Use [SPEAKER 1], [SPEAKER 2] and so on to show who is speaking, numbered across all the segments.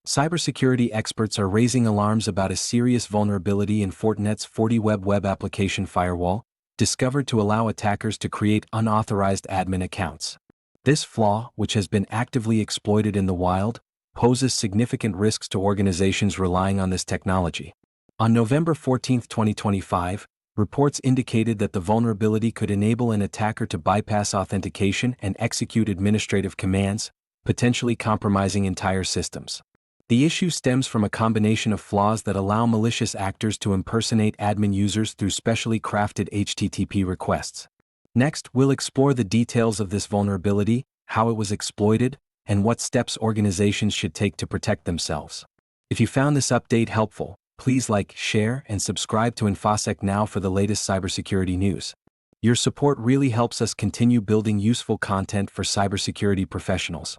[SPEAKER 1] Cybersecurity experts are raising alarms about a serious vulnerability in Fortinet's FortiWeb web application firewall, discovered to allow attackers to create unauthorized admin accounts. This flaw, which has been actively exploited in the wild, poses significant risks to organizations relying on this technology. On November 14, 2025, reports indicated that the vulnerability could enable an attacker to bypass authentication and execute administrative commands, potentially compromising entire systems. The issue stems from a combination of flaws that allow malicious actors to impersonate admin users through specially crafted HTTP requests. Next, we'll explore the details of this vulnerability, how it was exploited, and what steps organizations should take to protect themselves. If you found this update helpful, please like, share, and subscribe to InfoSec Now for the latest cybersecurity news. Your support really helps us continue building useful content for cybersecurity professionals.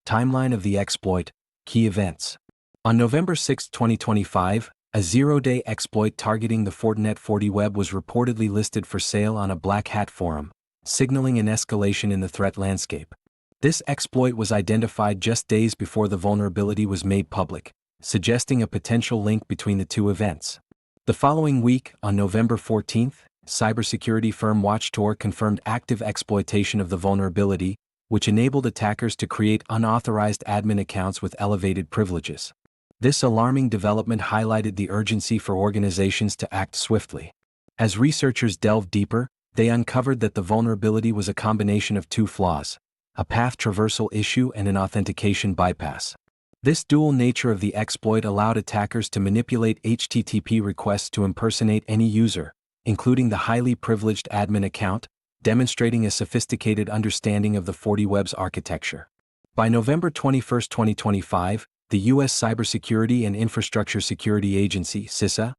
[SPEAKER 1] Timeline of the exploit. Key events. On November 6, 2025, a zero-day exploit targeting the Fortinet FortiWeb was reportedly listed for sale on a Black Hat forum, signaling an escalation in the threat landscape. This exploit was identified just days before the vulnerability was made public, suggesting a potential link between the two events. The following week, on November 14, cybersecurity firm Watchtor confirmed active exploitation of the vulnerability, which enabled attackers to create unauthorized admin accounts with elevated privileges. This alarming development highlighted the urgency for organizations to act swiftly. As researchers delved deeper, they uncovered that the vulnerability was a combination of two flaws: a path traversal issue and an authentication bypass. This dual nature of the exploit allowed attackers to manipulate HTTP requests to impersonate any user, including the highly privileged admin account, demonstrating a sophisticated understanding of the FortiWeb's architecture. By November 21, 2025, the U.S. Cybersecurity and Infrastructure Security Agency (CISA)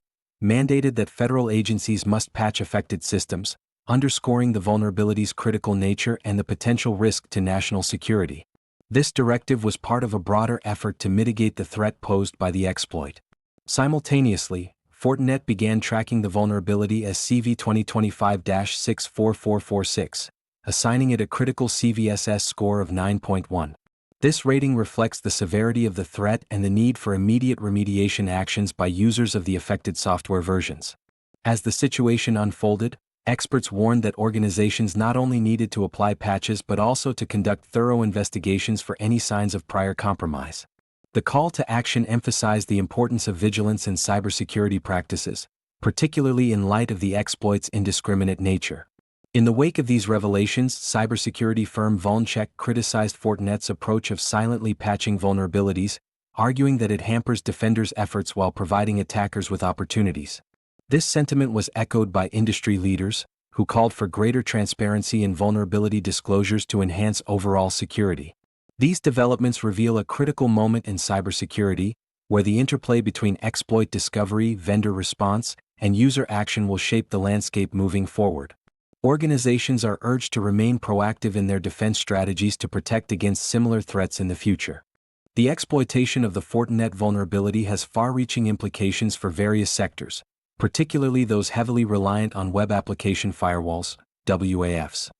[SPEAKER 1] mandated that federal agencies must patch affected systems, underscoring the vulnerability's critical nature and the potential risk to national security. This directive was part of a broader effort to mitigate the threat posed by the exploit. Simultaneously, Fortinet began tracking the vulnerability as CV 2025-64446, assigning it a critical CVSS score of 9.1. This rating reflects the severity of the threat and the need for immediate remediation actions by users of the affected software versions. As the situation unfolded, experts warned that organizations not only needed to apply patches but also to conduct thorough investigations for any signs of prior compromise. The call to action emphasized the importance of vigilance in cybersecurity practices, particularly in light of the exploit's indiscriminate nature. In the wake of these revelations, cybersecurity firm VulnCheck criticized Fortinet's approach of silently patching vulnerabilities, arguing that it hampers defenders' efforts while providing attackers with opportunities. This sentiment was echoed by industry leaders, who called for greater transparency in vulnerability disclosures to enhance overall security. These developments reveal a critical moment in cybersecurity, where the interplay between exploit discovery, vendor response, and user action will shape the landscape moving forward. Organizations are urged to remain proactive in their defense strategies to protect against similar threats in the future. The exploitation of the Fortinet vulnerability has far-reaching implications for various sectors, particularly those heavily reliant on web application firewalls, WAFs.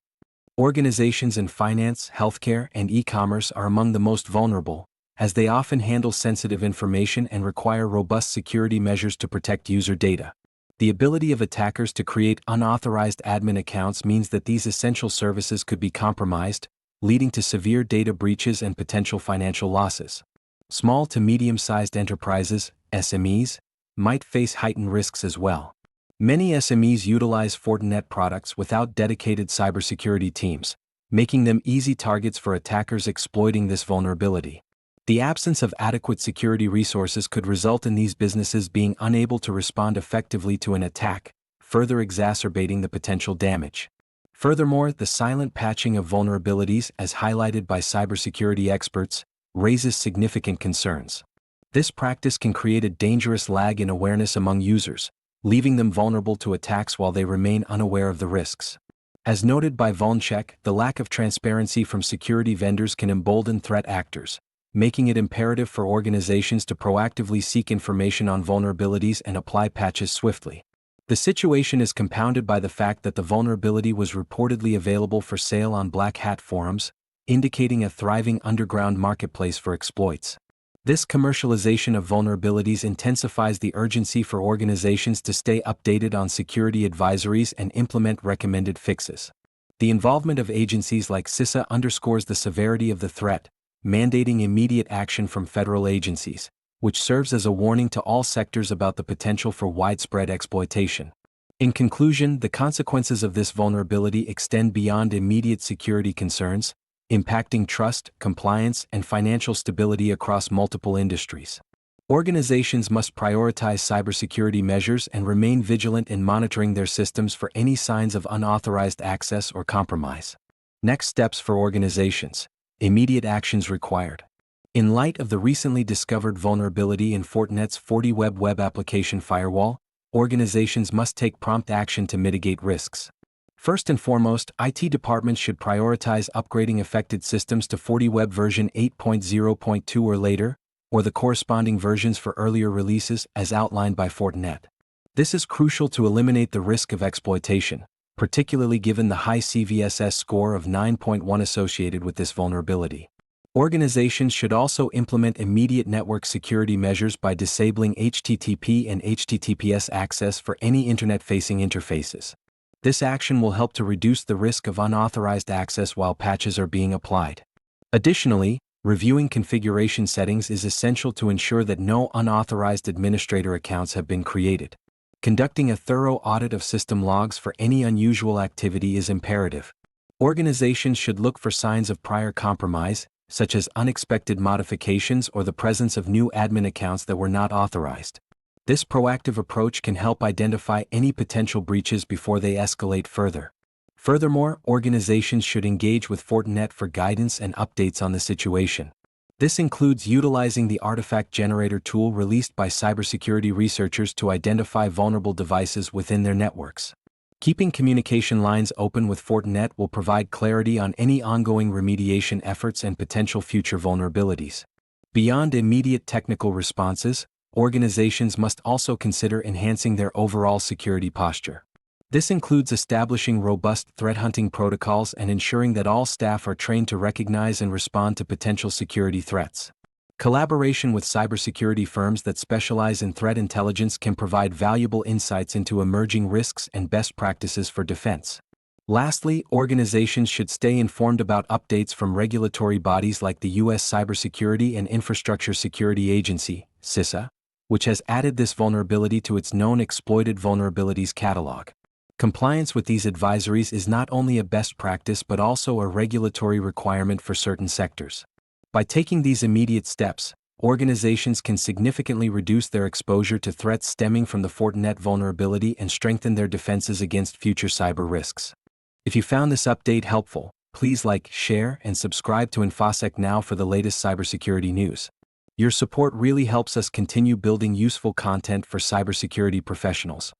[SPEAKER 1] Organizations in finance, healthcare, and e-commerce are among the most vulnerable, as they often handle sensitive information and require robust security measures to protect user data. The ability of attackers to create unauthorized admin accounts means that these essential services could be compromised, leading to severe data breaches and potential financial losses. Small to medium-sized enterprises, SMEs, might face heightened risks as well. Many SMEs utilize Fortinet products without dedicated cybersecurity teams, making them easy targets for attackers exploiting this vulnerability. The absence of adequate security resources could result in these businesses being unable to respond effectively to an attack, further exacerbating the potential damage. Furthermore, the silent patching of vulnerabilities, as highlighted by cybersecurity experts, raises significant concerns. This practice can create a dangerous lag in awareness among users, leaving them vulnerable to attacks while they remain unaware of the risks. As noted by VulnCheck, the lack of transparency from security vendors can embolden threat actors, making it imperative for organizations to proactively seek information on vulnerabilities and apply patches swiftly. The situation is compounded by the fact that the vulnerability was reportedly available for sale on Black Hat forums, indicating a thriving underground marketplace for exploits. This commercialization of vulnerabilities intensifies the urgency for organizations to stay updated on security advisories and implement recommended fixes. The involvement of agencies like CISA underscores the severity of the threat, mandating immediate action from federal agencies, which serves as a warning to all sectors about the potential for widespread exploitation. In conclusion, the consequences of this vulnerability extend beyond immediate security concerns, impacting trust, compliance, and financial stability across multiple industries. Organizations must prioritize cybersecurity measures and remain vigilant in monitoring their systems for any signs of unauthorized access or compromise. Next steps for organizations. Immediate actions required. In light of the recently discovered vulnerability in Fortinet's FortiWeb web application firewall, organizations must take prompt action to mitigate risks. First and foremost, IT departments should prioritize upgrading affected systems to FortiWeb version 8.0.2 or later, or the corresponding versions for earlier releases as outlined by Fortinet. This is crucial to eliminate the risk of exploitation, particularly given the high CVSS score of 9.1 associated with this vulnerability. Organizations should also implement immediate network security measures by disabling HTTP and HTTPS access for any internet-facing interfaces. This action will help to reduce the risk of unauthorized access while patches are being applied. Additionally, reviewing configuration settings is essential to ensure that no unauthorized administrator accounts have been created. Conducting a thorough audit of system logs for any unusual activity is imperative. Organizations should look for signs of prior compromise, such as unexpected modifications or the presence of new admin accounts that were not authorized. This proactive approach can help identify any potential breaches before they escalate further. Furthermore, organizations should engage with Fortinet for guidance and updates on the situation. This includes utilizing the artifact generator tool released by cybersecurity researchers to identify vulnerable devices within their networks. Keeping communication lines open with Fortinet will provide clarity on any ongoing remediation efforts and potential future vulnerabilities. Beyond immediate technical responses, organizations must also consider enhancing their overall security posture. This includes establishing robust threat hunting protocols and ensuring that all staff are trained to recognize and respond to potential security threats. Collaboration with cybersecurity firms that specialize in threat intelligence can provide valuable insights into emerging risks and best practices for defense. Lastly, organizations should stay informed about updates from regulatory bodies like the U.S. Cybersecurity and Infrastructure Security Agency, CISA, which has added this vulnerability to its known exploited vulnerabilities catalog. Compliance with these advisories is not only a best practice but also a regulatory requirement for certain sectors. By taking these immediate steps, organizations can significantly reduce their exposure to threats stemming from the Fortinet vulnerability and strengthen their defenses against future cyber risks. If you found this update helpful, please like, share, and subscribe to InfoSec Now for the latest cybersecurity news. Your support really helps us continue building useful content for cybersecurity professionals.